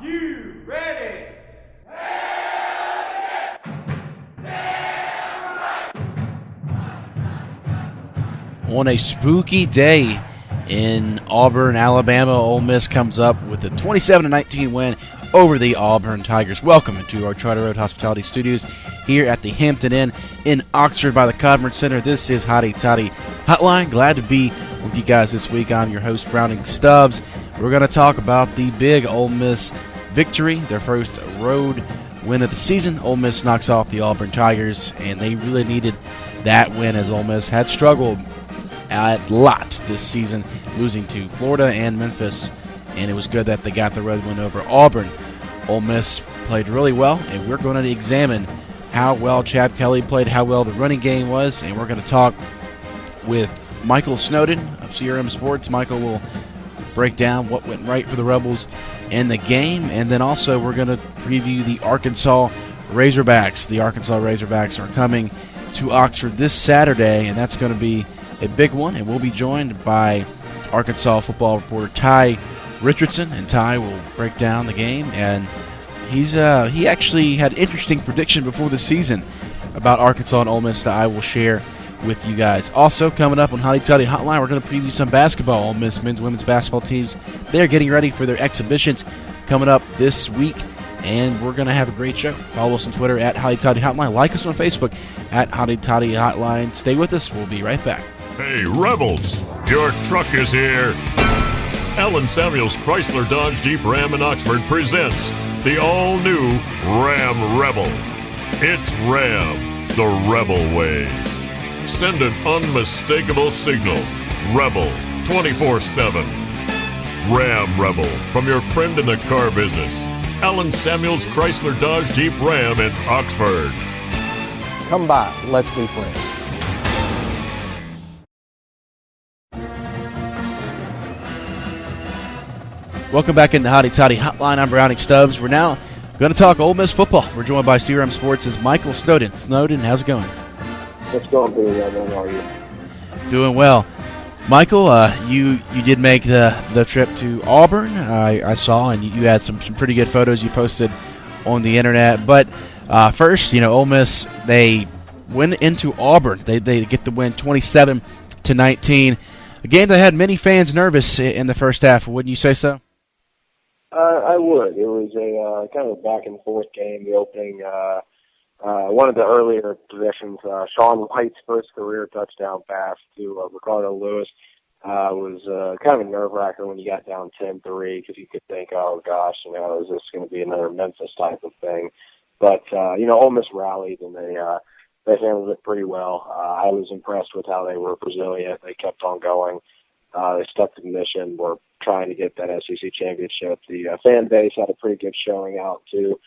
you ready? On a spooky day in Auburn, Alabama, Ole Miss comes up with a 27-19 win over the Auburn Tigers. Welcome to our Charter Road Hospitality Studios here at the Hampton Inn in Oxford by the Conference Center. This is Hotty Toddy Hotline. Glad to be with you guys this week. I'm your host, Browning Stubbs. We're going to talk about the big Ole Miss victory, their first road win of the season. Ole Miss knocks off the Auburn Tigers, and they really needed that win as Ole Miss had struggled a lot this season, losing to Florida and Memphis, and it was good that they got the road win over Auburn. Ole Miss played really well, and we're going to examine how well Chad Kelly played, how well the running game was, and we're going to talk with Michael Snowden of CRM Sports. Michael will break down what went right for the Rebels in the game, and then also we're going to preview the Arkansas Razorbacks. The Arkansas Razorbacks are coming to Oxford this Saturday, and that's going to be a big one, and we'll be joined by Arkansas football reporter Ty Richardson, and Ty will break down the game, and he actually had an interesting prediction before the season about Arkansas and Ole Miss that I will share with you guys. Also coming up on Hotty Toddy Hotline, we're going to preview some basketball. Ole Miss men's, women's basketball teams, they're getting ready for their exhibitions coming up this week, and we're going to have a great show. Follow us on Twitter at Hotty Toddy Hotline. Like us on Facebook at Hotty Toddy Hotline. Stay with us. We'll be right back. Hey, Rebels, your truck is here. Allen Samuels Chrysler Dodge Jeep Ram in Oxford presents the all-new Ram Rebel. It's Ram, the Rebel way. Send an unmistakable signal. Rebel 24/7. Ram Rebel from your friend in the car business. Allen Samuels Chrysler Dodge Jeep Ram in Oxford. Come by, let's be friends. Welcome back in the Hotty Toddy Hotline. I'm Browning Stubbs. We're now going to talk Ole Miss football. We're joined by CRM Sports' Michael Snowden. Snowden, how's it going? It's going pretty well, man. How are you? Doing well. Michael, you did make the trip to Auburn, I saw, and you had some pretty good photos you posted on the internet. But first, Ole Miss, they went into Auburn. They get the win 27-19. A game that had many fans nervous in the first half. Wouldn't you say so? I would. It was a kind of a back-and-forth game. The opening, one of the earlier possessions, Sean White's first career touchdown pass to Ricardo Lewis was kind of a nerve-wracker when you got down 10-3 because you could think, oh, gosh, is this going to be another Memphis type of thing? But, Ole Miss rallied, and they handled it pretty well. I was impressed with how they were resilient. They kept on going. They stuck to the mission. Were trying to get that SEC championship. The fan base had a pretty good showing out, too.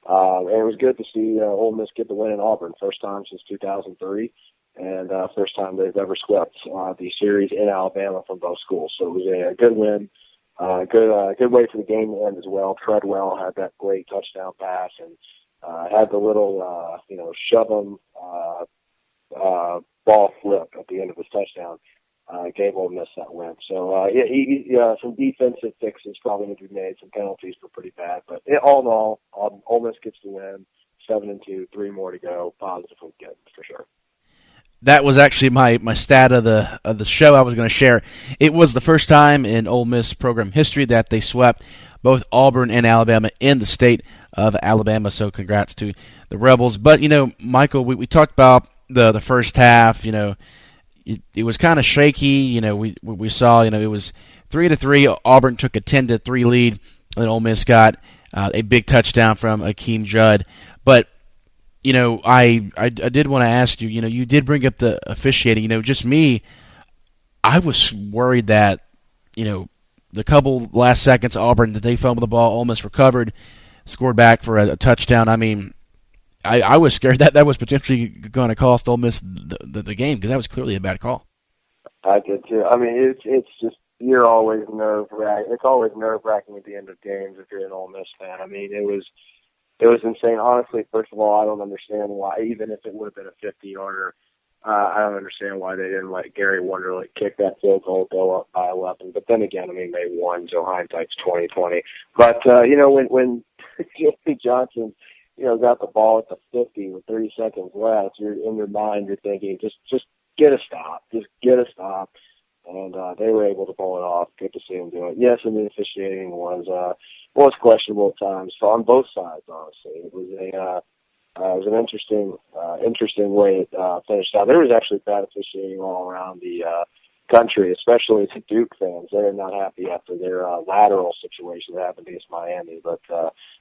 And it was good to see Ole Miss get the win in Auburn. First time since 2003, and first time they've ever swept the series in Alabama from both schools. So it was a good win. Good way for the game to end as well. Treadwell had that great touchdown pass and had the little, shove 'em ball flip at the end of his touchdown. Gave Ole Miss that win. So, some defensive fixes probably need to be made. Some penalties were pretty bad. But all in all, Ole Miss gets the win. 7-2, 3 more to go. Positive weekend for sure. That was actually my stat of the show I was going to share. It was the first time in Ole Miss program history that they swept both Auburn and Alabama in the state of Alabama. So congrats to the Rebels. But, Michael, we talked about the first half, It was kind of shaky. We saw, it was 3-3. Auburn took a 10-3 lead, and Ole Miss got a big touchdown from Akeem Judd. But, I did want to ask you, you did bring up the officiating. Just me, I was worried that, the couple last seconds Auburn that they fumbled the ball, Ole Miss recovered, scored back for a touchdown. I mean, I was scared that was potentially going to cost Ole Miss the game because that was clearly a bad call. I did too. I mean, it's just you're always nerve-wracking. It's always nerve-wracking at the end of games if you're an Ole Miss fan. I mean, it was insane. Honestly, first of all, I don't understand why, even if it would have been a 50-yarder, I don't understand why they didn't let Gary Wonderlick kick that field goal, go up by 11. But then again, I mean, they won, so hindsight's 20/20. But when Jimmy Johnson, got the ball at the 50 with 30 seconds left, you're in your mind, you're thinking, just get a stop, and they were able to pull it off. Good to see them do it. Yes, and the officiating was questionable at times, so on both sides. Honestly, it was an interesting way it finished out. There was actually bad officiating all around the country, especially to Duke fans. They're not happy after their lateral situation that happened against Miami. But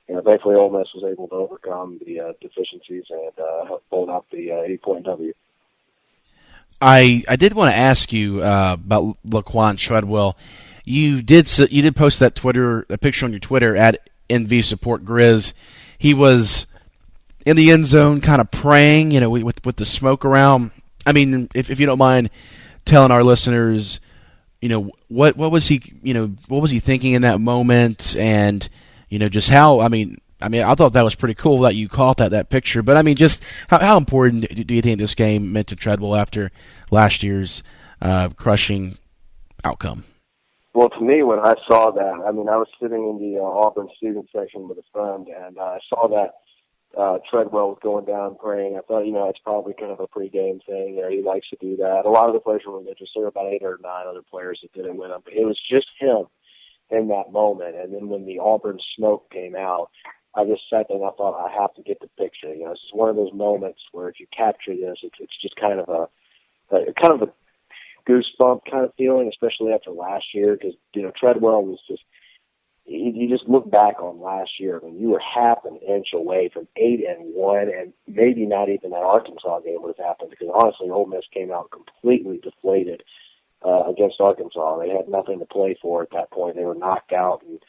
thankfully, Ole Miss was able to overcome the deficiencies and pull out the 8-point W. I did want to ask you about Laquan Treadwell. You did post a picture on your Twitter at NV Support Grizz. He was in the end zone, kind of praying, with the smoke around. I mean, if you don't mind telling our listeners, what was he thinking in that moment, and just how. I mean, I thought that was pretty cool that you caught that picture. But I mean, just how important do you think this game meant to Treadwell after last year's crushing outcome? Well, to me, when I saw that, I mean, I was sitting in the Auburn student section with a friend, and I saw that Treadwell was going down praying. I thought, it's probably kind of a pregame thing. He likes to do that. A lot of the players were religious. There were about 8 or 9 other players that didn't win up. But it was just him in that moment. And then when the Auburn smoke came out, I just sat there and I thought, I have to get the picture. It's one of those moments where if you capture this, it's just kind of a goosebump kind of feeling, especially after last year, because Treadwell was just. You just look back on last year when you were half an inch away from 8-1, and maybe not even that Arkansas game would have happened, because honestly, Ole Miss came out completely deflated against Arkansas. They had nothing to play for at that point. They were knocked out, and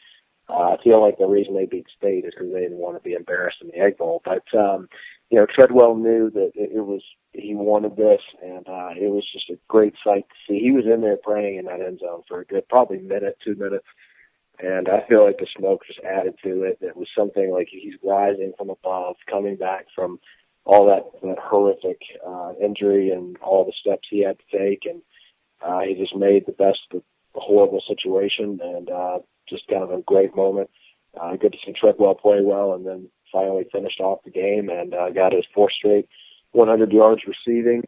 I feel like the reason they beat State is because they didn't want to be embarrassed in the Egg Bowl. But Treadwell knew that he wanted this, and it was just a great sight to see. He was in there praying in that end zone for a good probably 2 minutes. And I feel like the smoke just added to it. It was something like he's rising from above, coming back from all that horrific injury and all the steps he had to take. And he just made the best of the horrible situation, and just kind of a great moment. Good to see Treadwell play well, and then finally finished off the game and got his 4th straight 100 yards receiving.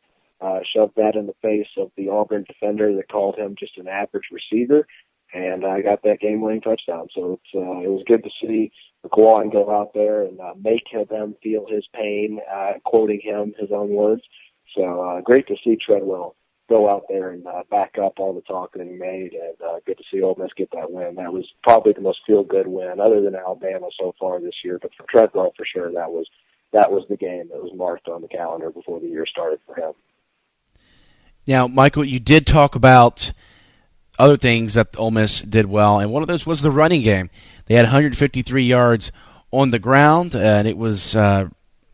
Shoved that in the face of the Auburn defender that called him just an average receiver. And I got that game-winning touchdown. So it was good to see Laquan go out there and make them feel his pain, quoting him, his own words. So great to see Treadwell go out there and back up all the talk that he made, and good to see Ole Miss get that win. That was probably the most feel-good win, other than Alabama so far this year. But for Treadwell, for sure, that was the game that was marked on the calendar before the year started for him. Now, Michael, you did talk about other things that Ole Miss did well, and one of those was the running game. They had 153 yards on the ground, and it was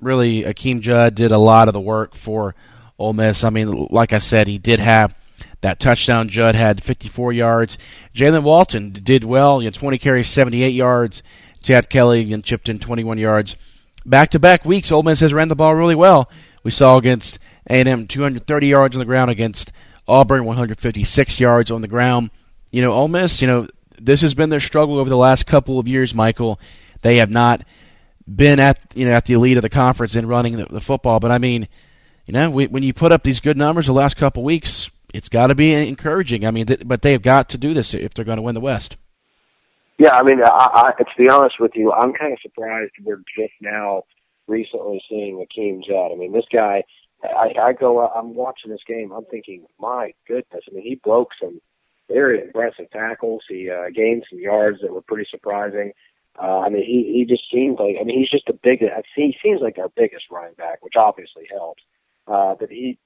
really Akeem Judd did a lot of the work for Ole Miss. I mean, like I said, he did have that touchdown. Judd had 54 yards. Jalen Walton did well. 20 carries, 78 yards. Chad Kelly chipped in 21 yards. Back-to-back weeks, Ole Miss has ran the ball really well. We saw against A&M 230 yards on the ground, against Auburn 156 yards on the ground. Ole Miss, this has been their struggle over the last couple of years, Michael. They have not been at the elite of the conference in running the football. But I mean, when you put up these good numbers the last couple of weeks, it's got to be encouraging. I mean, but they have got to do this if they're going to win the West. Yeah, I mean, to be honest with you, I'm kind of surprised we're just now recently seeing Akeem Judd. I mean, this guy, I'm watching this game, I'm thinking, my goodness. I mean, he broke some very impressive tackles. He gained some yards that were pretty surprising. I mean, he just seems like, he's just he seems like our biggest running back, which obviously helps. But he's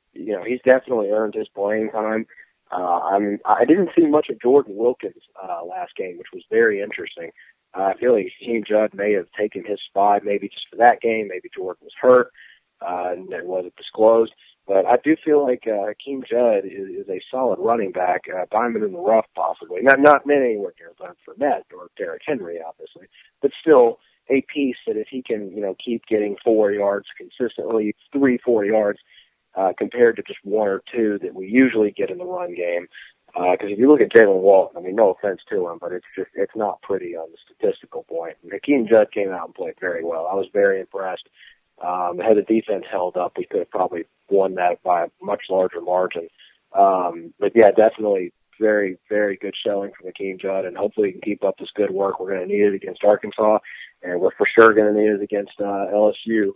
definitely earned his playing time. I didn't see much of Jordan Wilkins last game, which was very interesting. I feel like Akeem Judd may have taken his spot, maybe just for that game. Maybe Jordan was hurt, and it wasn't disclosed. But I do feel like Akeem Judd is a solid running back, diamond in the rough possibly. Not anywhere near Leonard Fournette or Derrick Henry, obviously, but still a piece that if he can, keep getting 4 yards consistently, 3-4 yards, compared to just one or two that we usually get in the run game. Because if you look at Jalen Walton, I mean, no offense to him, but it's not pretty on the statistical point. Hakeem Judd came out and played very well. I was very impressed. Had the defense held up, we could have probably won that by a much larger margin. But yeah, definitely very, very good showing from Hakeem Judd, and hopefully he can keep up this good work. We're going to need it against Arkansas, and we're for sure going to need it against LSU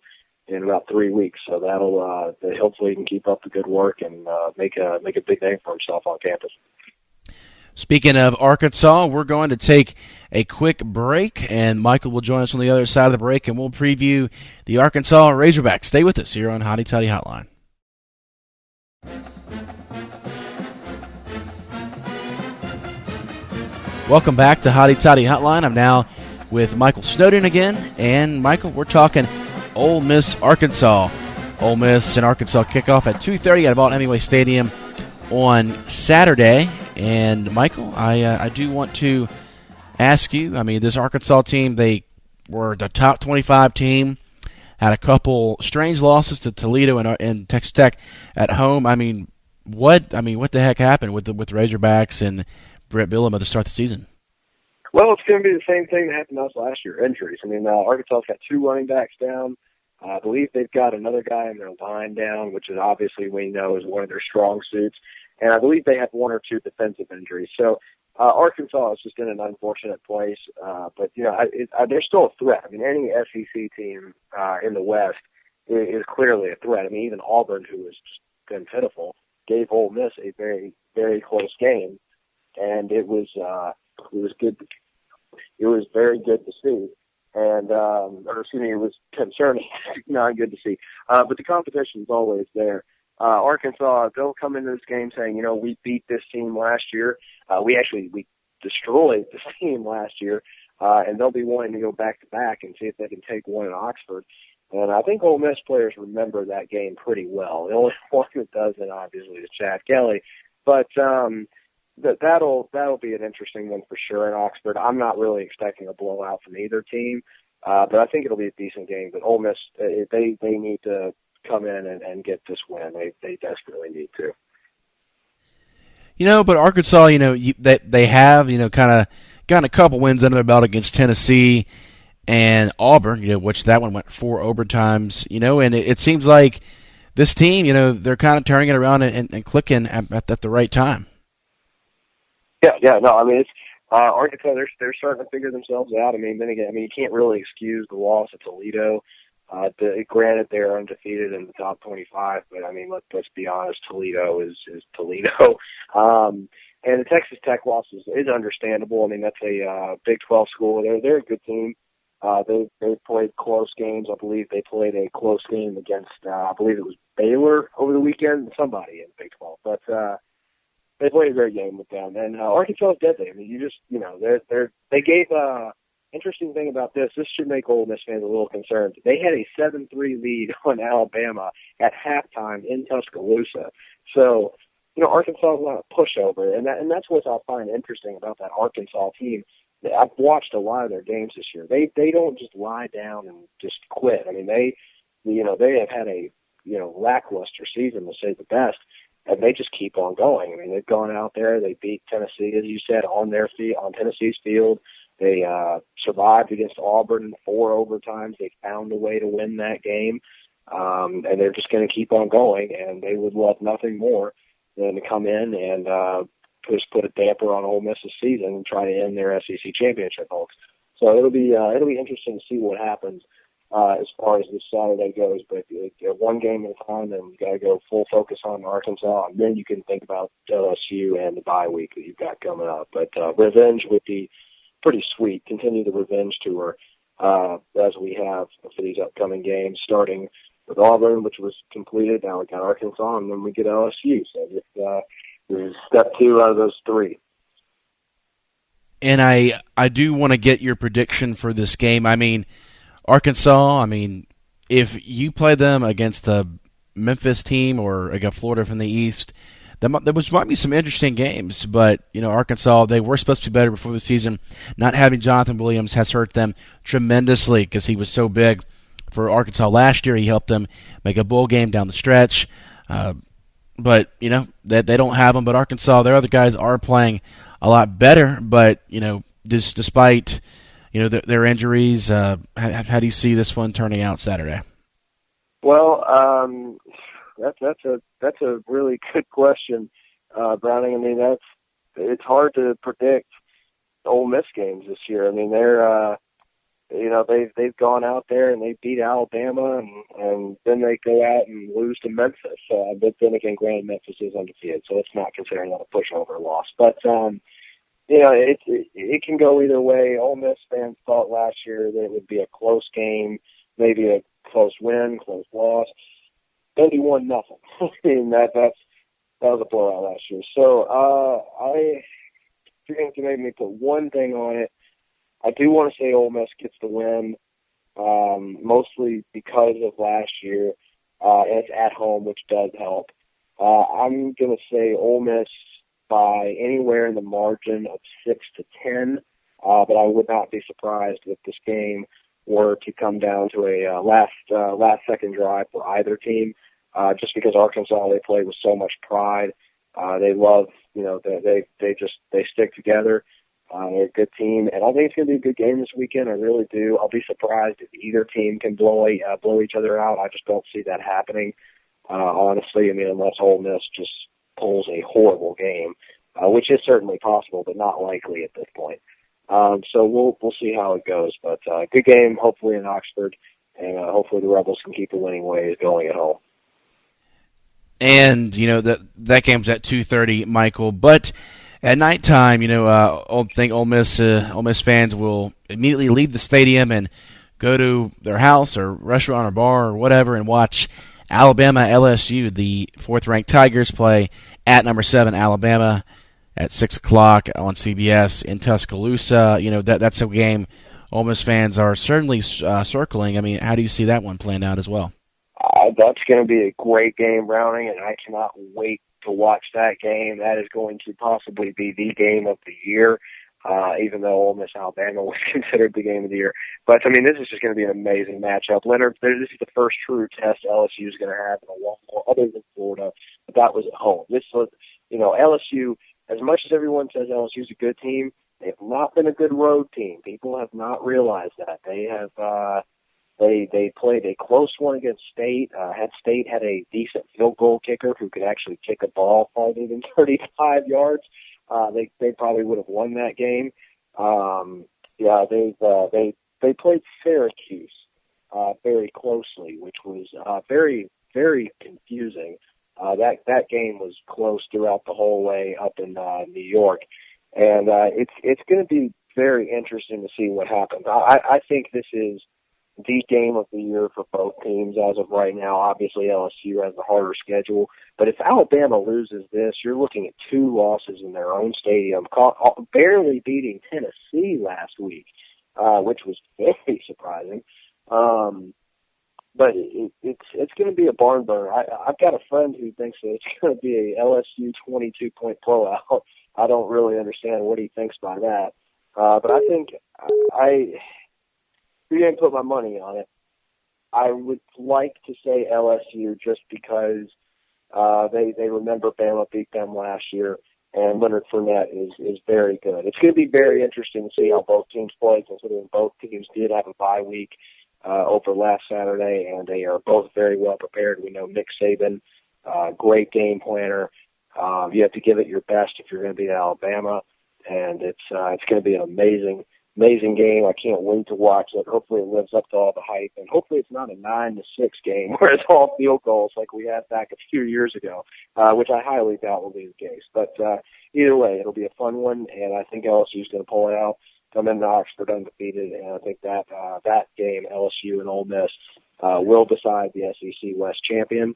in about 3 weeks. So that'll hopefully he can keep up the good work and make a big name for himself on campus. Speaking of Arkansas, we're going to take a quick break, and Michael will join us on the other side of the break, and we'll preview the Arkansas Razorbacks. Stay with us here on Hotty Toddy Hotline. Welcome back to Hotty Toddy Hotline. I'm now with Michael Snowden again, and Michael, we're talking Ole Miss, Arkansas. Ole Miss and Arkansas kickoff at 2:30 at Vaught-Hemingway Stadium on Saturday. And, Michael, I do want to ask you, I mean, this Arkansas team, they were the top 25 team, had a couple strange losses to Toledo and Texas Tech at home. I mean, what the heck happened with Razorbacks and Brett Bielema to start the season? Well, it's going to be the same thing that happened to us last year, injuries. I mean, Arkansas's got 2 running backs down. I believe they've got another guy in their line down, which is obviously we know is one of their strong suits. And I believe they have 1 or 2 defensive injuries. So Arkansas is just in an unfortunate place. But, you know, they're still a threat. I mean, any SEC team in the West is clearly a threat. I mean, even Auburn, who has just been pitiful, gave Ole Miss a very, very close game. And it was good. It was very good to see. And, it was concerning, not good to see. But the competition is always there. Arkansas, they'll come into this game saying, you know, we beat this team last year. We destroyed this team last year. And they'll be wanting to go back to back and see if they can take one in Oxford. And I think Ole Miss players remember that game pretty well. The only one that doesn't, obviously, is Chad Kelly. But, that'll be an interesting one for sure in Oxford. I'm not really expecting a blowout from either team. But I think it'll be a decent game. But Ole Miss, they need to come in and get this win. They desperately need to. You know, but Arkansas, you know, they have, you know, kind of gotten a couple wins under their belt against Tennessee and Auburn, you know, which that one went 4 overtimes, you know, and it seems like this team, you know, they're kind of turning it around and clicking at the right time. Yeah, no, I mean, it's Arkansas, they're starting to figure themselves out. I mean, then again, you can't really excuse the loss at Toledo. Granted, they're undefeated in the top 25, but I mean, let's be honest, Toledo is Toledo. And the Texas Tech loss is understandable. I mean, that's a Big 12 school. They're a good team. They played close games. I believe they played a close game against, I believe it was Baylor over the weekend, somebody in Big 12. But they played a great game with them. And Arkansas is deadly. I mean, they gave interesting thing about this should make Ole Miss fans a little concerned. They had a 7-3 lead on Alabama at halftime in Tuscaloosa. So, you know, Arkansas is not a pushover, and that's what I find interesting about that Arkansas team. I've watched a lot of their games this year. They don't just lie down and just quit. I mean, they have had a, you know, lackluster season, to say the best, and they just keep on going. I mean, they've gone out there, they beat Tennessee, as you said, on Tennessee's field. They survived against Auburn in 4 overtimes. They found a way to win that game, and they're just going to keep on going. And they would love nothing more than to come in and just put a damper on Ole Miss's season and try to end their SEC championship hopes. So it'll be interesting to see what happens as far as this Saturday goes. But one game at a time, then you got to go full focus on Arkansas, and then you can think about LSU and the bye week that you've got coming up. But revenge would be pretty sweet. Continue the revenge tour as we have for these upcoming games, starting with Auburn, which was completed. Now we got Arkansas, and then we get LSU. So this is step 2 out of those 3. And I do want to get your prediction for this game. I mean, Arkansas, I mean, if you play them against a Memphis team or against Florida from the East, there might be some interesting games, but, you know, Arkansas, they were supposed to be better before the season. Not having Jonathan Williams has hurt them tremendously because he was so big for Arkansas last year. He helped them make a bowl game down the stretch. But, that they don't have them. But Arkansas, their other guys are playing a lot better. But, despite, their injuries, how do you see this one turning out Saturday? Well, that's a really good question, Browning. I mean, it's hard to predict Ole Miss games this year. I mean, they've gone out there and they beat Alabama, and then they go out and lose to Memphis. But then again, granted, Memphis is undefeated, so it's not considered a pushover loss. But it can go either way. Ole Miss fans thought last year that it would be a close game, maybe a close win, close loss. 31-0. I mean, that was a blowout last year. So if you're going to make me put one thing on it, I do want to say Ole Miss gets the win, mostly because of last year. And it's at home, which does help. I'm going to say Ole Miss by anywhere in the margin of 6-10, but I would not be surprised if this game were to come down to a last second drive for either team. Just because Arkansas, they play with so much pride. They love, they stick together. They're a good team, and I think it's going to be a good game this weekend. I really do. I'll be surprised if either team can blow each other out. I just don't see that happening, honestly. I mean, unless Ole Miss just pulls a horrible game, which is certainly possible, but not likely at this point. So we'll see how it goes. But good game, hopefully in Oxford, and hopefully the Rebels can keep the winning ways going at home. And that game's at 2:30, Michael. But at nighttime, I think Ole Miss fans will immediately leave the stadium and go to their house or restaurant or bar or whatever and watch Alabama LSU, the 4th-ranked Tigers, play at number 7 Alabama at 6 o'clock on CBS in Tuscaloosa. That's a game Ole Miss fans are certainly circling. I mean, how do you see that one playing out as well? That's going to be a great game, Browning, and I cannot wait to watch that game. That is going to possibly be the game of the year, even though Ole Miss Alabama was considered the game of the year. But, I mean, this is just going to be an amazing matchup. Leonard, this is the first true test LSU is going to have in a long while, other than Florida, but that was at home. This was, LSU, as much as everyone says LSU is a good team, they have not been a good road team. People have not realized that. They have They played a close one against State. State had a decent field goal kicker who could actually kick a ball farther than 35 yards. They probably would have won that game. They played Syracuse very closely, which was very, very confusing. That game was close throughout the whole way up in New York, and it's going to be very interesting to see what happens. I think this is the game of the year for both teams as of right now. Obviously, LSU has the harder schedule, but if Alabama loses this, you're looking at 2 losses in their own stadium, barely beating Tennessee last week, which was very surprising. But it's going to be a barn burner. I've got a friend who thinks that it's going to be a LSU 22-point blowout. I don't really understand what he thinks by that, but I think if you didn't put my money on it, I would like to say LSU just because they remember Bama beat them last year, and Leonard Fournette is very good. It's going to be very interesting to see how both teams play, considering both teams did have a bye week over last Saturday, and they are both very well prepared. We know Nick Saban, great game planner. You have to give it your best if you're going to beat Alabama, and it's going to be an amazing game. I can't wait to watch it. Hopefully it lives up to all the hype, and hopefully it's not a 9-6 game where it's all field goals like we had back a few years ago, which I highly doubt will be the case. But either way, it'll be a fun one, and I think LSU is going to pull it out. Come into Oxford undefeated, and I think that game, LSU and Ole Miss, will decide the SEC West champion.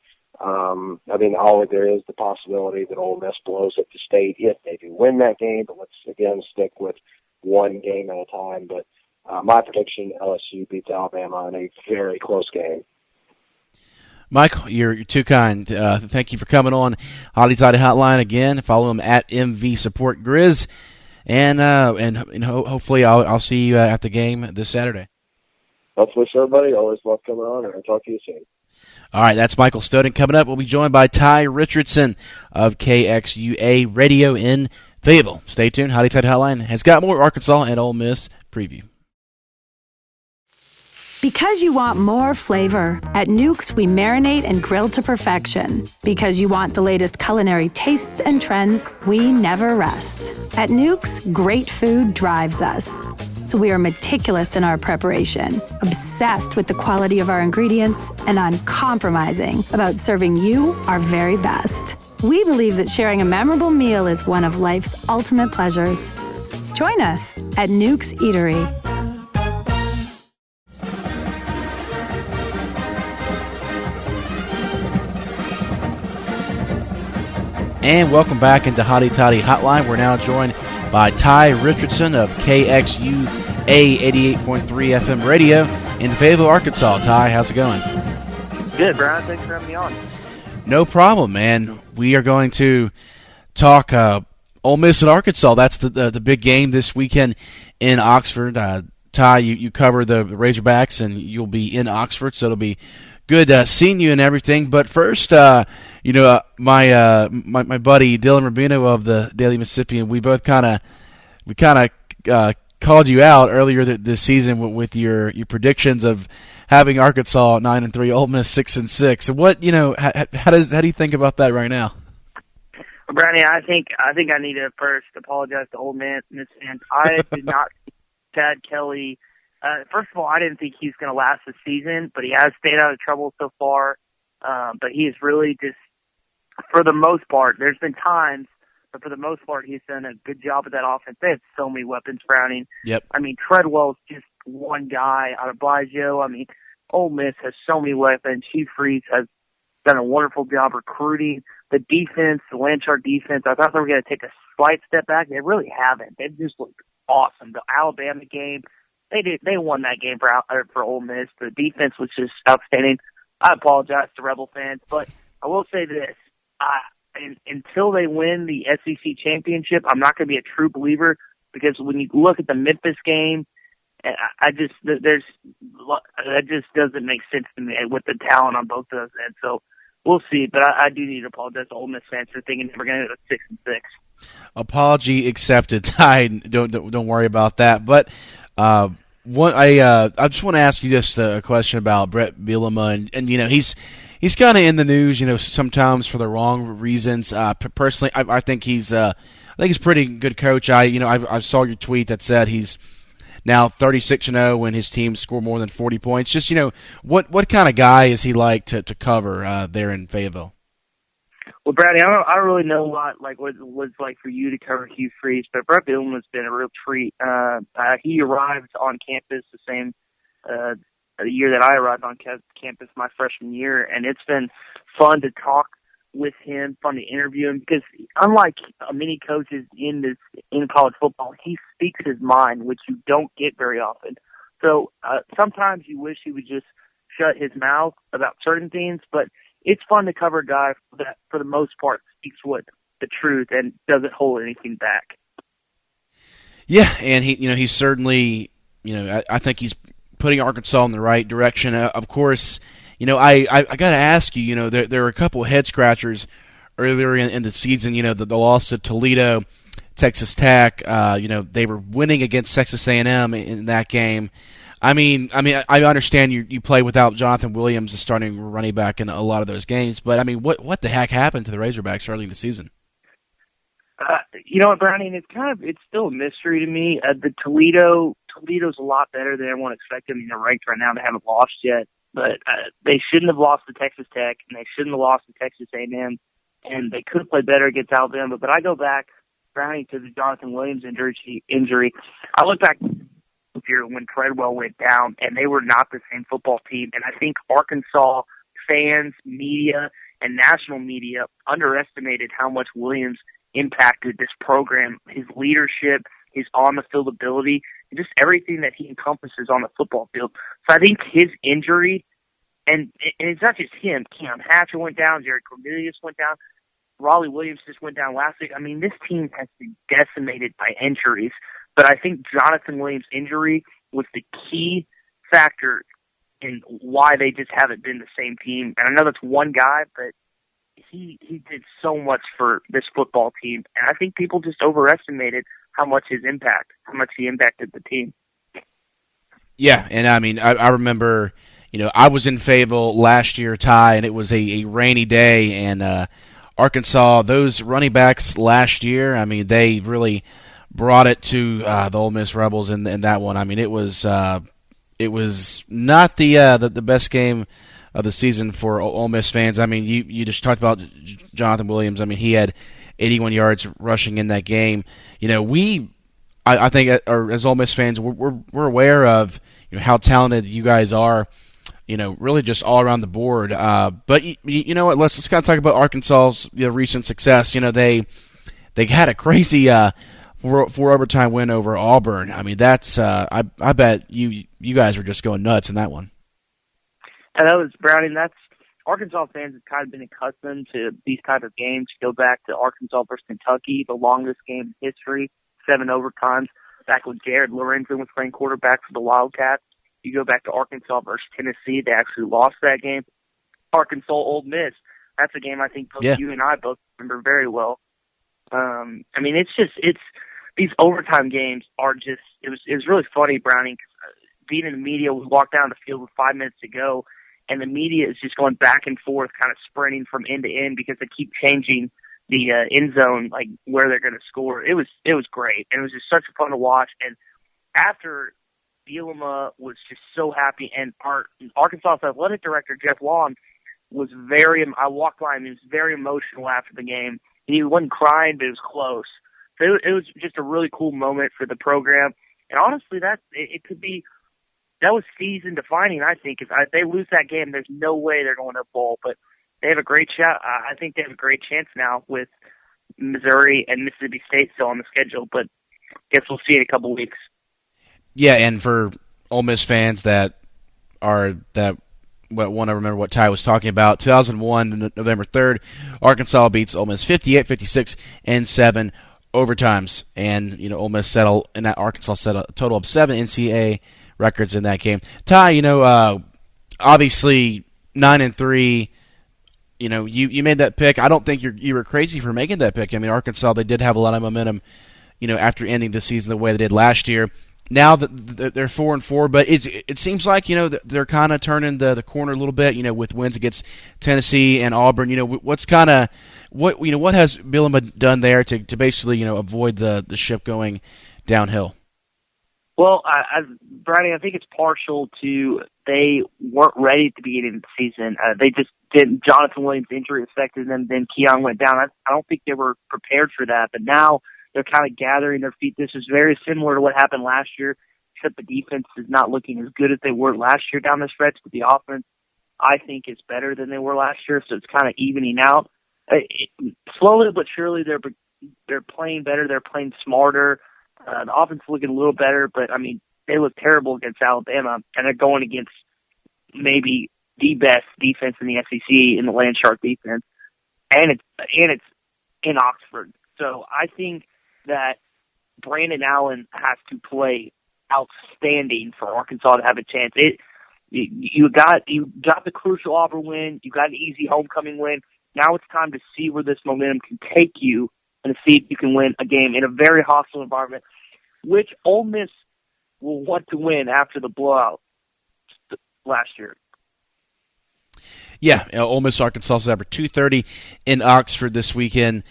There is the possibility that Ole Miss blows it to State if they do win that game, but let's again stick with one game at a time. But my prediction, LSU beats Alabama in a very close game. Michael, you're too kind. Thank you for coming on Hottie Toddy Hotline again. Follow him at MV Support Grizz, and hopefully I'll see you at the game this Saturday. Hopefully so, buddy. Always love coming on, and I'll talk to you soon. All right, that's Michael Stoden. Coming up, we'll be joined by Ty Richardson of KXUA Radio in Fayetteville. Stay tuned. Hotty Toddy Hotline has got more Arkansas and Ole Miss preview. Because you want more flavor, at Nuke's we marinate and grill to perfection. Because you want the latest culinary tastes and trends, we never rest. At Nuke's, great food drives us. So we are meticulous in our preparation, obsessed with the quality of our ingredients, and uncompromising about serving you our very best. We believe that sharing a memorable meal is one of life's ultimate pleasures. Join us at Nuke's Eatery. And welcome back into Hotty Toddy Hotline. We're now joined by Ty Richardson of KXUA 88.3 FM radio in Fayetteville, Arkansas. Ty, how's it going? Good, Brian. Thanks for having me on. No problem, man. We are going to talk Ole Miss and Arkansas. That's the big game this weekend in Oxford. Ty, you cover the Razorbacks, and you'll be in Oxford, so it'll be good seeing you and everything. But first, my buddy Dylan Rubino of the Daily Mississippian, we kind of called you out earlier this season with your predictions of having Arkansas 9-3, Ole Miss 6-6. So what how do you think about that right now? Well, Brownie, I think I need to first apologize to Ole Miss fans. I did not see Chad Kelly. First of all, I didn't think he was going to last the season, but he has stayed out of trouble so far. But he is really just, for the most part, there's been times, but for the most part, he's done a good job with that offense. They have so many weapons, Browning. Yep. I mean, Treadwell's just one guy out of Biggio. I mean, Ole Miss has so many weapons. Hugh Freeze has done a wonderful job recruiting. The defense, the Lanchard defense, I thought they were going to take a slight step back. They really haven't. They've just looked awesome. The Alabama game, They won that game for Ole Miss. The defense was just outstanding. I apologize to Rebel fans, but I will say this: until they win the SEC championship, I'm not going to be a true believer, because when you look at the Memphis game, that just doesn't make sense to me with the talent on both of those ends. So we'll see. But I do need to apologize to Ole Miss fans for thinking they were going to go 6-6. Apology accepted. Don't worry about that. But I just want to ask you just a question about Brett Bielema, and he's kind of in the news, sometimes for the wrong reasons. Personally, I think he's a pretty good coach. I saw your tweet that said he's now 36-0 when his team score more than 40 points. Just what kind of guy is he like to cover there in Fayetteville? Well, Brady, I don't really know what it was like for you to cover Hugh Freeze, but Brett Bielema's been a real treat. He arrived on campus the same year that I arrived on campus my freshman year, and it's been fun to talk with him, fun to interview him, because unlike many coaches in college football, he speaks his mind, which you don't get very often. So sometimes you wish he would just shut his mouth about certain things, but it's fun to cover a guy that, for the most part, speaks the truth and doesn't hold anything back. Yeah, and he's certainly, I think he's putting Arkansas in the right direction. Of course, I got to ask you, there were a couple of head scratchers earlier in the season. The loss to Toledo, Texas Tech. They were winning against Texas A&M in that game. I understand you play without Jonathan Williams, the starting running back, in a lot of those games. But what the heck happened to the Razorbacks early in the season? You know what, Browning? It's still a mystery to me. The Toledo's a lot better than everyone expected. They're ranked right now. They haven't lost yet, but they shouldn't have lost to Texas Tech, and they shouldn't have lost to Texas A&M, and they could have played better against Alabama. But I go back, Browning, to the Jonathan Williams injury. I look back here when Treadwell went down, and they were not the same football team. And I think Arkansas fans, media, and national media underestimated how much Williams impacted this program, his leadership, his on-the-field ability, and just everything that he encompasses on the football field. So I think his injury, and it's not just him, Cam Hatcher went down, Jared Cornelius went down, Raleigh Williams just went down last week. This team has been decimated by injuries. But I think Jonathan Williams' injury was the key factor and why they just haven't been the same team. And I know that's one guy, but he did so much for this football team, and I think people just overestimated how much he impacted the team. Yeah, and I mean, I remember, I was in Fayetteville last year, Ty, and it was a rainy day, and Arkansas, those running backs last year, I mean, they really brought it to the Ole Miss Rebels in that one. I mean, it was not the best game of the season for Ole Miss fans. I mean, you just talked about Jonathan Williams. I mean, he had 81 yards rushing in that game. I think as Ole Miss fans, we're aware of how talented you guys are. Really just all around the board. But you know what? Let's kind of talk about Arkansas's recent success. They had a crazy 4 overtime win over Auburn. I mean, that's I bet you guys were just going nuts in that one. And that was Browning. That's Arkansas fans have kind of been accustomed to these type of games. Go back to Arkansas versus Kentucky, the longest game in history, 7 overtimes. Back when Jared Lorenzen was playing quarterback for the Wildcats. You go back to Arkansas versus Tennessee, they actually lost that game. Arkansas Ole Miss, that's a game I think both you and I both remember very well. I mean, it's these overtime games are just. It was really funny, Browning. Being in the media, we walked down the field with 5 minutes to go. And the media is just going back and forth, kind of sprinting from end to end because they keep changing the end zone, like where they're going to score. It was great, and it was just such fun to watch. And after Bielema was just so happy, and our Arkansas athletic director Jeff Long was I walked by him. He was very emotional after the game. He wasn't crying, but it was close. So it was just a really cool moment for the program. And honestly, it could be. That was season defining, I think. If they lose that game, there's no way they're going to bowl. But they have a great shot. I think they have a great chance now with Missouri and Mississippi State still on the schedule. But I guess we'll see in a couple of weeks. Yeah, and for Ole Miss fans that want to remember what Ty was talking about, 2001, November 3rd, Arkansas beats Ole Miss 58-56 in 7 overtimes. And Ole Miss Arkansas set a total of 7 NCAA records in that game. Ty, obviously 9-3. You made that pick. I don't think you were crazy for making that pick. I mean, Arkansas, they did have a lot of momentum, after ending the season the way they did last year. Now that they're 4-4, but it seems like they're kind of turning the corner a little bit. With wins against Tennessee and Auburn. What has Bielema done there to basically avoid the ship going downhill? Well, Brady, I think it's partial to they weren't ready at the beginning of the season. They just didn't. Jonathan Williams' injury affected them. Then Keon went down. I don't think they were prepared for that. But now they're kind of gathering their feet. This is very similar to what happened last year, except the defense is not looking as good as they were last year down the stretch. But the offense, I think, is better than they were last year. So it's kind of evening out. Slowly but surely, they're playing better. They're playing smarter. The offense is looking a little better, but I mean, they look terrible against Alabama, and they're going against maybe the best defense in the SEC in the Landshark defense, and it's in Oxford. So I think that Brandon Allen has to play outstanding for Arkansas to have a chance. You got the crucial Auburn win, you got an easy homecoming win. Now it's time to see where this momentum can take you and see if you can win a game in a very hostile environment, which Ole Miss will want to win after the blowout last year. Yeah, Ole Miss Arkansas is over 2:30 in Oxford this weekend.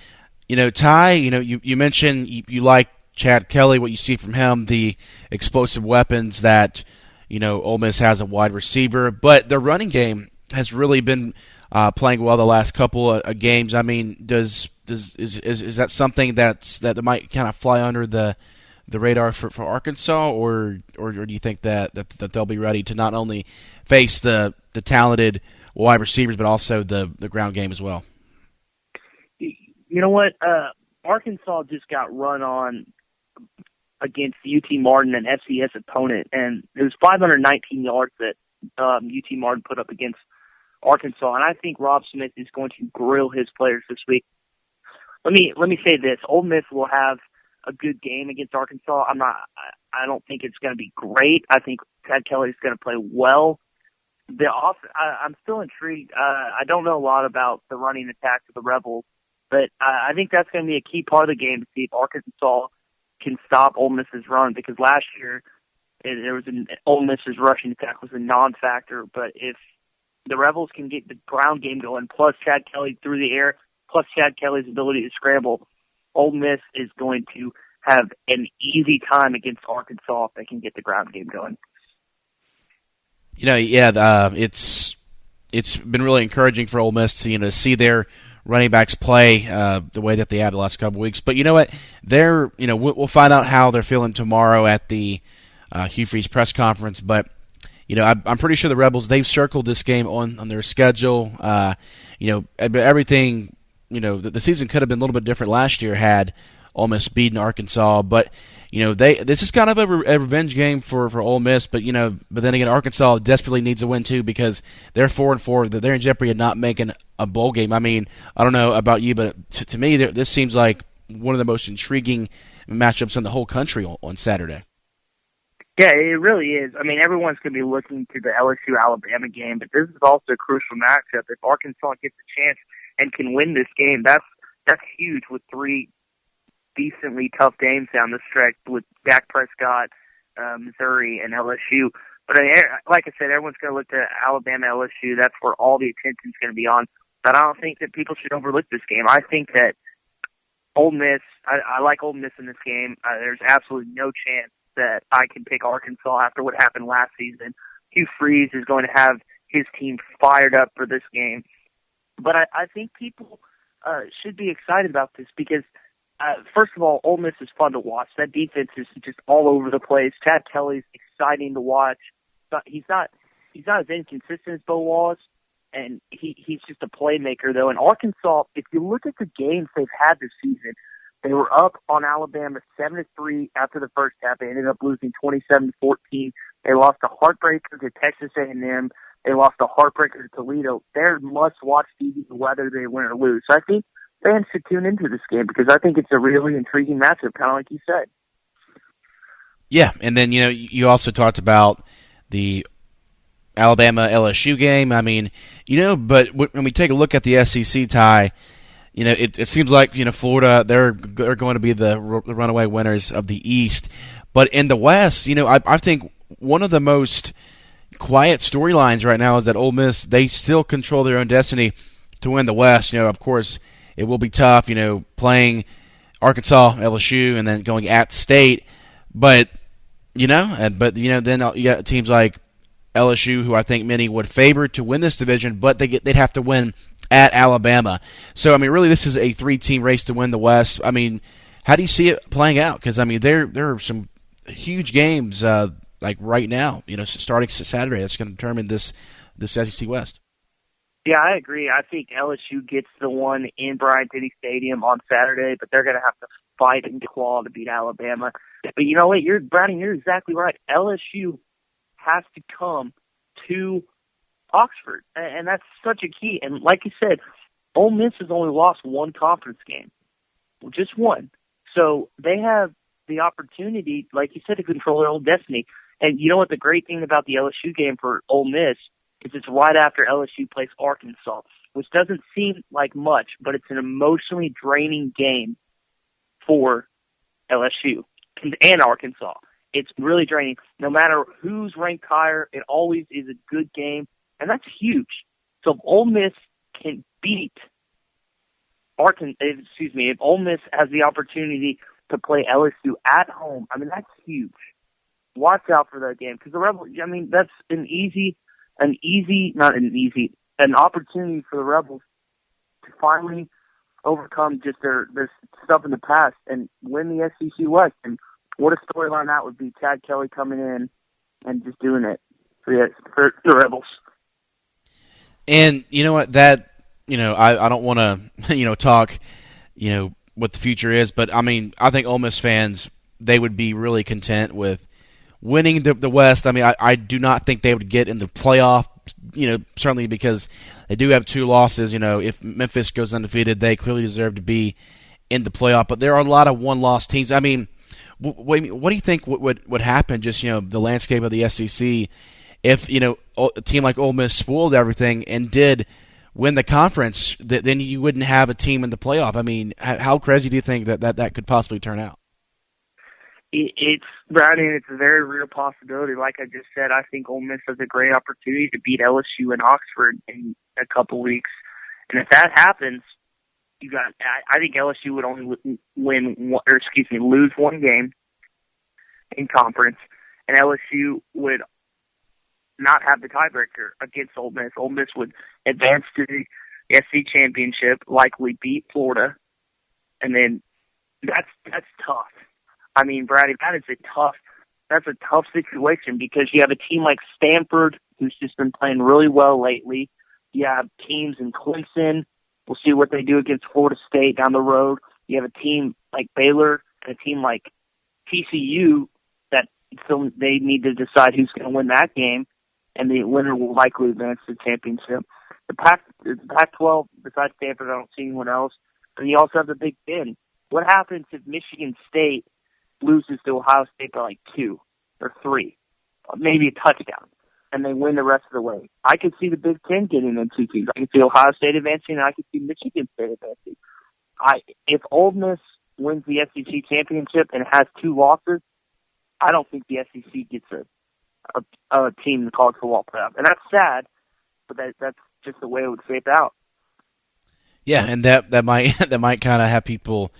Ty, you mentioned you like Chad Kelly, what you see from him, the explosive weapons that Ole Miss has a wide receiver, but their running game has really been playing well the last couple of games. I mean, is that something that might kind of fly under the radar for Arkansas, or do you think that they'll be ready to not only face the talented wide receivers but also the ground game as well? You know what? Arkansas just got run on against UT Martin, an FCS opponent, and it was 519 yards that UT Martin put up against Arkansas, and I think Rob Smith is going to grill his players this week. Let me say this: Ole Miss will have a good game against Arkansas. I don't think it's going to be great. I think Chad Kelly is going to play well, I'm still intrigued. I don't know a lot about the running attack of the Rebels, but I think that's going to be a key part of the game to see if Arkansas can stop Ole Miss's run, because last year there was Ole Miss's rushing attack was a non-factor. But if the Rebels can get the ground game going, plus Chad Kelly through the air, plus Chad Kelly's ability to scramble, Ole Miss is going to have an easy time against Arkansas if they can get the ground game going. It's been really encouraging for Ole Miss to see their running backs play the way that they have the last couple of weeks. But you know what? We'll find out how they're feeling tomorrow at the Hugh Freeze press conference. But I'm pretty sure the Rebels, they've circled this game on their schedule. Everything. The season could have been a little bit different last year had Ole Miss beaten Arkansas, but this is kind of a revenge game for Ole Miss. But but then again, Arkansas desperately needs a win too, because they're 4-4. They're in jeopardy of not making a bowl game. I mean, I don't know about you, but to me, this seems like one of the most intriguing matchups in the whole country on Saturday. Yeah, it really is. I mean, everyone's going to be looking to the LSU-Alabama game, but this is also a crucial matchup. If Arkansas gets a chance and can win this game, that's huge, with 3 decently tough games down the stretch with Dak Prescott, Missouri, and LSU. But like I said, everyone's going to look to Alabama, LSU. That's where all the attention's going to be on. But I don't think that people should overlook this game. I think that Ole Miss, I like Ole Miss in this game. There's absolutely no chance that I can pick Arkansas after what happened last season. Hugh Freeze is going to have his team fired up for this game. But I think people should be excited about this because, first of all, Ole Miss is fun to watch. That defense is just all over the place. Chad Kelly's exciting to watch. But he's not as inconsistent as Bo Wallace, and he's just a playmaker, though. And Arkansas, if you look at the games they've had this season, they were up on Alabama 7-3 after the first half. They ended up losing 27-14. They lost a heartbreaker to Texas A&M. They lost a heartbreaker to Toledo. They're must-watch TV whether they win or lose. So I think fans should tune into this game because I think it's a really intriguing matchup, kind of like you said. Yeah, and then you also talked about the Alabama-LSU game. I mean, but when we take a look at the SEC tie, it seems like Florida they're going to be the runaway winners of the East, but in the West, I think one of the most quiet storylines right now is that Ole Miss, they still control their own destiny to win the West. Of course, it will be tough, playing Arkansas, LSU, and then going at State, but then you got teams like LSU, who I think many would favor to win this division, but they'd have to win at Alabama. So, I mean, really, this is a 3-team race to win the West. I mean, how do you see it playing out? Because, I mean, there are some huge games, like right now, starting Saturday, that's going to determine this SEC West. Yeah, I agree. I think LSU gets the one in Bryant-Denny Stadium on Saturday, but they're going to have to fight and claw to beat Alabama. But you know what? Browning, you're exactly right. LSU has to come to Oxford, and that's such a key. And like you said, Ole Miss has only lost one conference game, just one. So they have the opportunity, like you said, to control their own destiny. And you know what the great thing about the LSU game for Ole Miss is it's right after LSU plays Arkansas, which doesn't seem like much, but it's an emotionally draining game for LSU and Arkansas. It's really draining. No matter who's ranked higher, it always is a good game, and that's huge. So if Ole Miss can beat if Ole Miss has the opportunity to play LSU at home, I mean, that's huge. Watch out for that game because the Rebels, I mean, that's an opportunity for the Rebels to finally overcome just their stuff in the past and win the SEC West. And what a storyline that would be, Chad Kelly coming in and just doing it for the Rebels. And you know what, I don't want to, talk, what the future is, but I mean, I think Ole Miss fans, they would be really content with winning the West. I mean, I do not think they would get in the playoff, certainly because they do have 2 losses. If Memphis goes undefeated, they clearly deserve to be in the playoff. But there are a lot of one-loss teams. I mean, what do you think would happen, just, the landscape of the SEC if a team like Ole Miss spoiled everything and did win the conference, then you wouldn't have a team in the playoff. I mean, how crazy do you think that could possibly turn out? It's Browning. It's a very real possibility. Like I just said, I think Ole Miss has a great opportunity to beat LSU and Oxford in a couple weeks, and if that happens, I think LSU would only lose one game in conference, and LSU would not have the tiebreaker against Ole Miss. Ole Miss would advance to the SEC championship, likely beat Florida, and then that's tough. I mean, Brady, that's a tough situation because you have a team like Stanford who's just been playing really well lately. You have teams in Clemson. We'll see what they do against Florida State down the road. You have a team like Baylor and a team like TCU that still they need to decide who's going to win that game, and the winner will likely advance to the championship. The Pac-12, besides Stanford, I don't see anyone else. And you also have the Big Ten. What happens if Michigan State loses to Ohio State by like 2 or 3, maybe a touchdown, and they win the rest of the way? I could see the Big Ten getting in 2 teams. I could see Ohio State advancing, and I could see Michigan State advancing. If Ole Miss wins the SEC championship and has 2 losses, I don't think the SEC gets a team in the college football playoff, and that's sad, but that's just the way it would shape out. Yeah, and that might kind of have people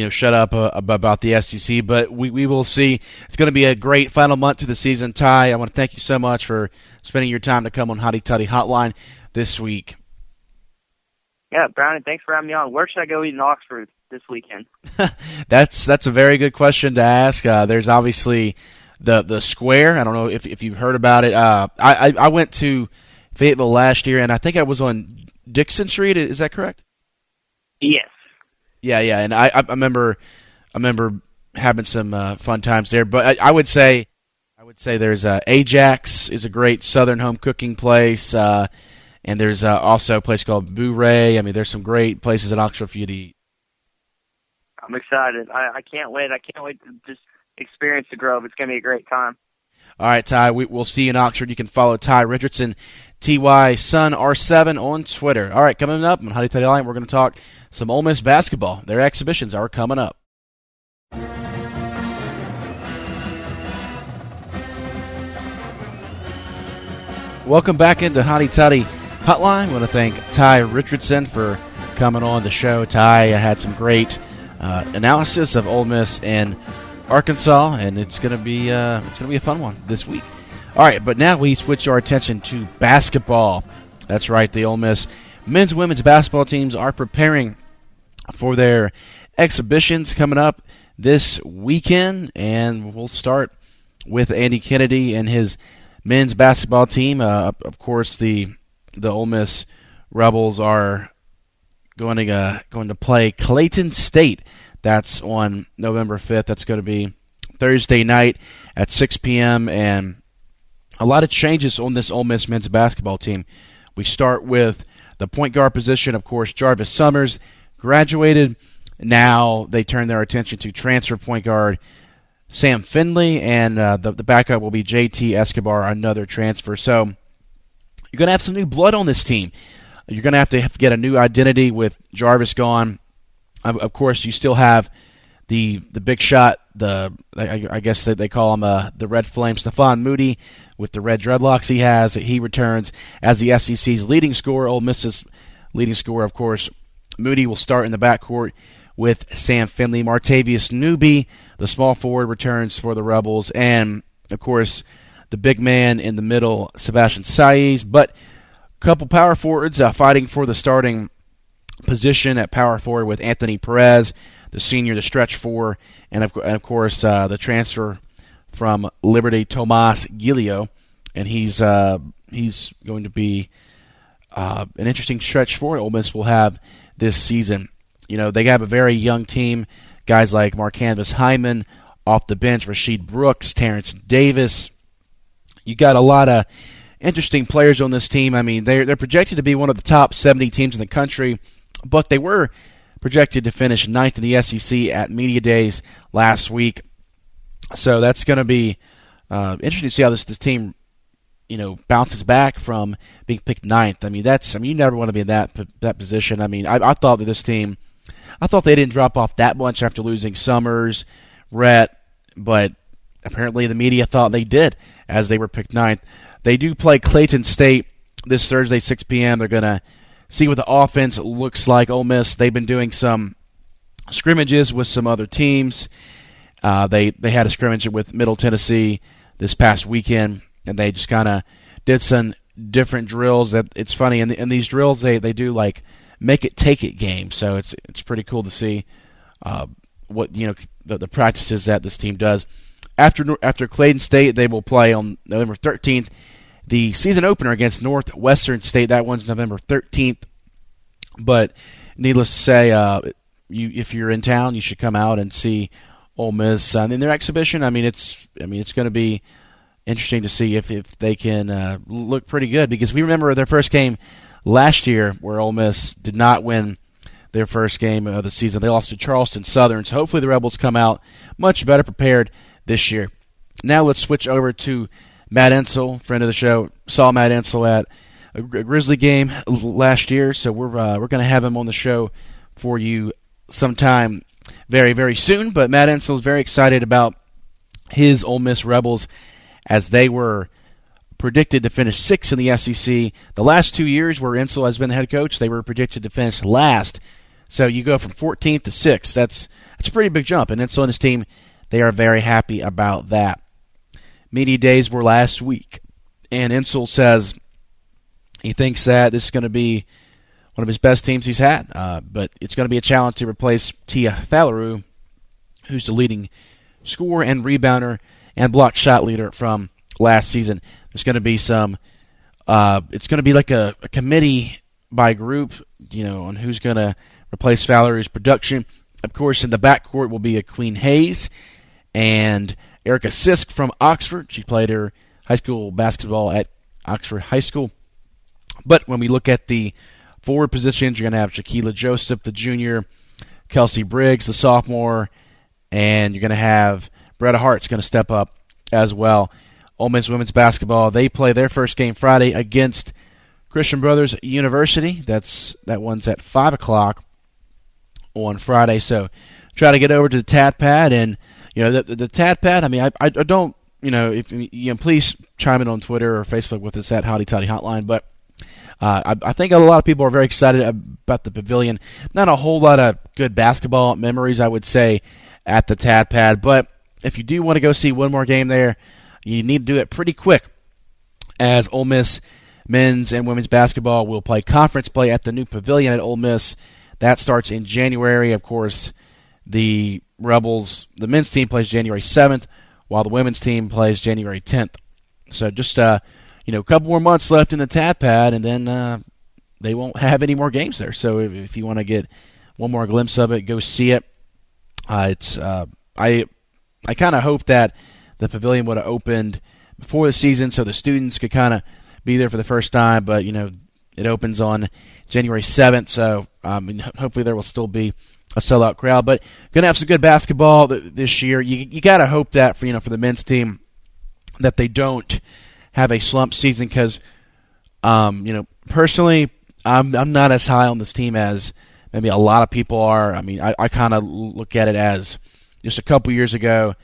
shut up about the SEC, but we will see. It's going to be a great final month to the season. Ty, I want to thank you so much for spending your time to come on Hotty Toddy Hotline this week. Yeah, Brownie, thanks for having me on. Where should I go eat in Oxford this weekend? That's a very good question to ask. There's obviously the Square. I don't know if you've heard about it. I went to Fayetteville last year, and I think I was on Dixon Street. Is that correct? Yes. Yeah, and I remember having some fun times there. But I would say there's Ajax is a great Southern home cooking place, and there's also a place called Bourrée. I mean, there's some great places in Oxford for you to eat. I'm excited. I can't wait. I can't wait to just experience the Grove. It's going to be a great time. All right, Ty, we'll see you in Oxford. You can follow Ty Richardson, TY Sun R7 on Twitter. All right, coming up on Hotty Toddy Line, we're going to talk some Ole Miss basketball. Their exhibitions are coming up. Welcome back into Hotty Toddy Hotline. I want to thank Ty Richardson for coming on the show. Ty had some great analysis of Ole Miss and Arkansas, and it's going to be a fun one this week. All right, but now we switch our attention to basketball. That's right, the Ole Miss men's and women's basketball teams are preparing for their exhibitions coming up this weekend, and we'll start with Andy Kennedy and his men's basketball team. Of course, the Ole Miss Rebels are going to play Clayton State. That's on November 5th. That's going to be Thursday night at 6 p.m. And a lot of changes on this Ole Miss men's basketball team. We start with the point guard position. Of course, Jarvis Summers graduated. Now they turn their attention to transfer point guard Sam Finley, and the backup will be JT Escobar, another transfer. So you're going to have some new blood on this team. You're going to have to get a new identity with Jarvis gone. Of course, you still have the big shot, I guess that they call him the Red Flame, Stephon Moody, with the red dreadlocks he has. He returns as the SEC's leading scorer, Ole Miss's leading scorer, of course. Moody will start in the backcourt with Sam Finley. Martavius Newby, the small forward, returns for the Rebels. And, of course, the big man in the middle, Sebastian Saiz. But a couple power forwards fighting for the starting position at power forward with Anthony Perez, the senior, the stretch four, and of course the transfer from Liberty, Tomas Gilio, and he's going to be an interesting stretch four Ole Miss will have this season. You know, they have a very young team, guys like Marcanvis Hyman off the bench, Rasheed Brooks, Terrence Davis. You got a lot of interesting players on this team. I mean, they're projected to be one of the top 70 teams in the country, but they were projected to finish ninth in the SEC at Media Days last week. So that's going to be interesting to see how this team bounces back from being picked ninth. I mean, you never want to be in that position. I mean, I thought that this team, I thought they didn't drop off that much after losing Summers, Rhett, but apparently the media thought they did as they were picked ninth. They do play Clayton State this Thursday, 6 p.m. They're going to see what the offense looks like. Ole Miss, they've been doing some scrimmages with some other teams. They had a scrimmage with Middle Tennessee this past weekend, and they just kind of did some different drills. It's funny, in these drills they do like make it take it games, so it's pretty cool to see what the practices that this team does. After Clayton State, they will play on November 13th. The season opener against Northwestern State, that one's November 13th. But needless to say, if you're in town, you should come out and see Ole Miss in their exhibition. I mean, it's going to be interesting to see if they can look pretty good, because we remember their first game last year where Ole Miss did not win their first game of the season. They lost to Charleston Southern, so hopefully the Rebels come out much better prepared this year. Now let's switch over to Matt Insel, friend of the show. Saw Matt Insel at a Grizzly game last year, so we're going to have him on the show for you sometime very, very soon. But Matt Insel is very excited about his Ole Miss Rebels, as they were predicted to finish sixth in the SEC. The last 2 years where Insel has been the head coach, they were predicted to finish last. So you go from 14th to 6th. That's a pretty big jump, and Insel and his team, they are very happy about that. Media days were last week, and Insel says he thinks that this is going to be one of his best teams he's had, but it's going to be a challenge to replace Tia Falaru, who's the leading scorer and rebounder and block shot leader from last season. There's going to be some it's going to be like a committee by group, on who's going to replace Falaru's production. Of course, in the backcourt will be a Queen Hayes and Erica Sisk from Oxford. She played her high school basketball at Oxford High School. But when we look at the forward positions, you're going to have Shaquila Joseph, the junior, Kelsey Briggs, the sophomore, and you're going to have Bretta Hart's going to step up as well. Ole Miss women's basketball, they play their first game Friday against Christian Brothers University. That one's at 5 o'clock on Friday. So try to get over to the Tat Pad, and the Tat Pad. I mean, I don't. If please chime in on Twitter or Facebook with us at Hotty Toddy Hotline. But I think a lot of people are very excited about the Pavilion. Not a whole lot of good basketball memories, I would say, at the Tat Pad. But if you do want to go see one more game there, you need to do it pretty quick, as Ole Miss men's and women's basketball will play conference play at the new Pavilion at Ole Miss. That starts in January. Of course, the Rebels, the men's team plays January 7th, while the women's team plays January 10th. So just a couple more months left in the Tat Pad, and then they won't have any more games there. So if you want to get one more glimpse of it, go see it. I kind of hope that the Pavilion would have opened before the season so the students could kind of be there for the first time. But it opens on January 7th, so hopefully there will still be a sellout crowd. But going to have some good basketball this year. You got to hope that for the men's team that they don't have a slump season, because personally I'm not as high on this team as maybe a lot of people are. I mean, I kind of look at it as just a couple years ago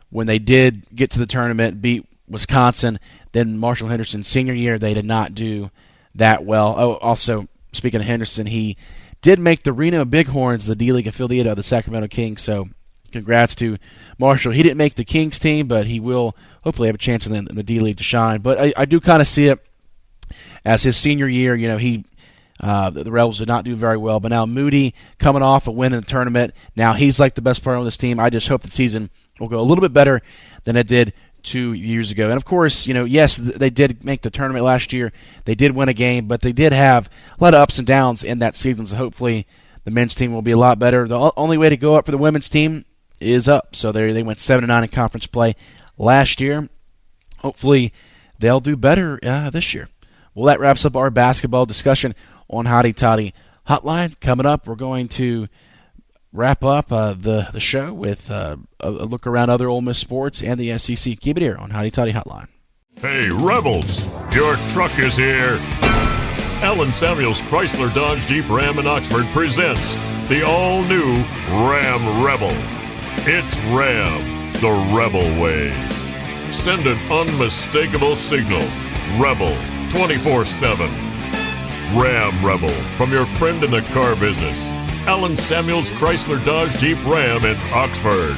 when they did get to the tournament, beat Wisconsin, then Marshall Henderson's senior year, they did not do that well. Oh, also, speaking of Henderson, he did make the Reno Bighorns the D-League affiliate of the Sacramento Kings, so congrats to Marshall. He didn't make the Kings team, but he will hopefully have a chance in the D-League to shine. But I do kind of see it as his senior year. The Rebels did not do very well, but now Moody coming off a win in the tournament, now he's like the best player on this team. I just hope the season will go a little bit better than it did 2 years ago. And of course, yes, they did make the tournament last year. They did win a game, but they did have a lot of ups and downs in that season, so hopefully the men's team will be a lot better. The only way to go up for the women's team is up. So they went 7-9 in conference play last year. Hopefully they'll do better this year. Well, that wraps up our basketball discussion on Hotty Toddy Hotline. Coming up, we're going to wrap up the show with a look around other Ole Miss sports and the SEC. Keep it here on Hotty Toddy Hotline. Hey, Rebels, your truck is here. Allen Samuels Chrysler Dodge Jeep Ram in Oxford presents the all-new Ram Rebel. It's Ram, the Rebel way. Send an unmistakable signal. Rebel 24/7. Ram Rebel from your friend in the car business. Allen Samuels Chrysler Dodge Jeep Ram in Oxford.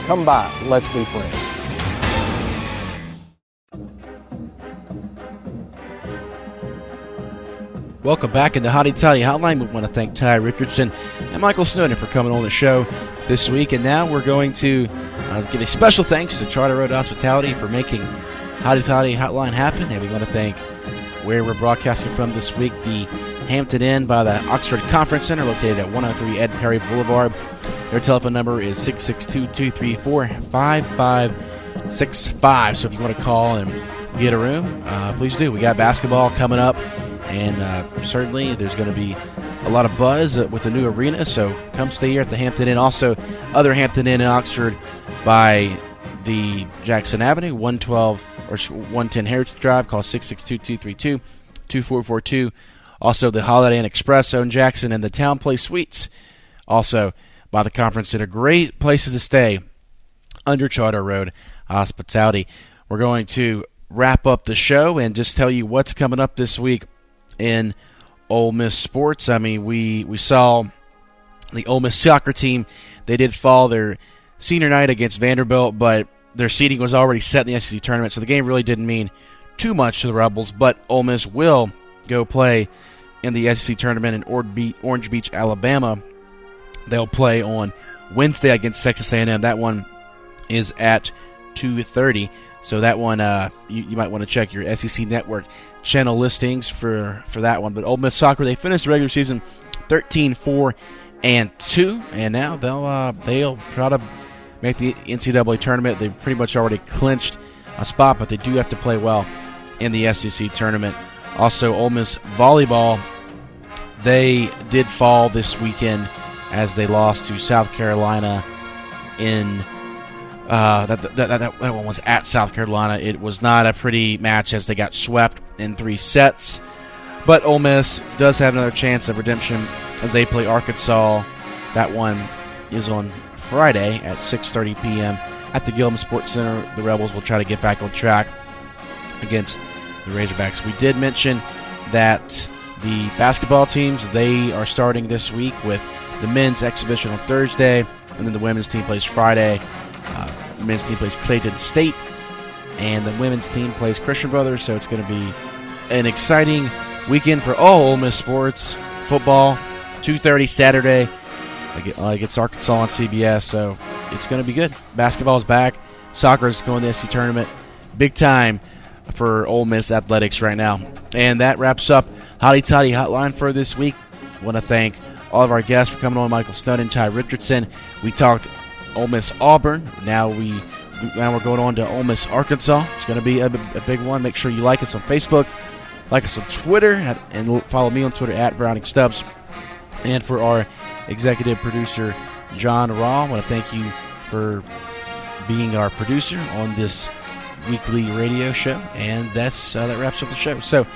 Come by, let's be friends. Welcome back in the Hotty Toddy Hotline. We want to thank Ty Richardson and Michael Snowden for coming on the show this week. And now we're going to give a special thanks to Charter Road Hospitality for making Hotty Toddy Hotline happen. And we want to thank where we're broadcasting from this week, the Hampton Inn by the Oxford Conference Center, located at 103 Ed Perry Boulevard. Their telephone number is 662-234-5565. So if you want to call and get a room, please do. We got basketball coming up. And certainly there's going to be a lot of buzz with the new arena, so come stay here at the Hampton Inn. Also, other Hampton Inn in Oxford by the Jackson Avenue, 112 or 110 Heritage Drive. Call 662-232-2442. Also, the Holiday Inn Expresso in Jackson and the Town Place Suites, also by the Conference Center. Great places to stay under Charter Road Hospitality. We're going to wrap up the show and just tell you what's coming up this week in Ole Miss sports. I mean, we saw the Ole Miss soccer team. They did fall their senior night against Vanderbilt, but their seeding was already set in the SEC tournament, so the game really didn't mean too much to the Rebels. But Ole Miss will go play in the SEC tournament in Orange Beach, Alabama. They'll play on Wednesday against Texas A&M. That one is at 2:30. So that one, you might want to check your SEC Network channel listings for that one. But Ole Miss soccer, they finished the regular season 13-4-2, and now they'll try to make the NCAA tournament. They've pretty much already clinched a spot, but they do have to play well in the SEC tournament. Also, Ole Miss volleyball, they did fall this weekend as they lost to South Carolina in. That one was at South Carolina. It was not a pretty match as they got swept in 3 sets. But Ole Miss does have another chance of redemption as they play Arkansas. That one is on Friday at 6:30 p.m. at the Gilman Sports Center. The Rebels will try to get back on track against the Razorbacks. We did mention that the basketball teams, they are starting this week with the men's exhibition on Thursday, and then the women's team plays Friday. The men's team plays Clayton State, and the women's team plays Christian Brothers, so it's going to be an exciting weekend for all Ole Miss sports. Football, 2:30 Saturday against Arkansas on CBS, so it's going to be good. Basketball is back. Soccer is going to the SEC tournament. Big time for Ole Miss athletics right now. And that wraps up Hotty Toddy Hotline for this week. I want to thank all of our guests for coming on, Michael Stone and Ty Richardson. We talked Ole Miss Auburn. Now we're going on to Ole Miss Arkansas. It's going to be a big one. Make sure you like us on Facebook, like us on Twitter, and follow me on Twitter at Browning Stubbs. And for our executive producer, John Raw, I want to thank you for being our producer on this weekly radio show. And that wraps up the show. So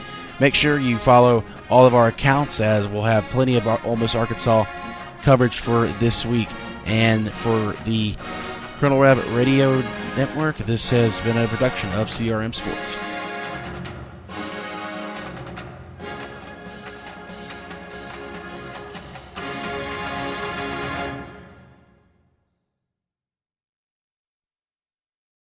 make sure you follow all of our accounts, as we'll have plenty of our Ole Miss Arkansas coverage for this week. And for the Colonel Rabbit Radio Network, this has been a production of CRM Sports.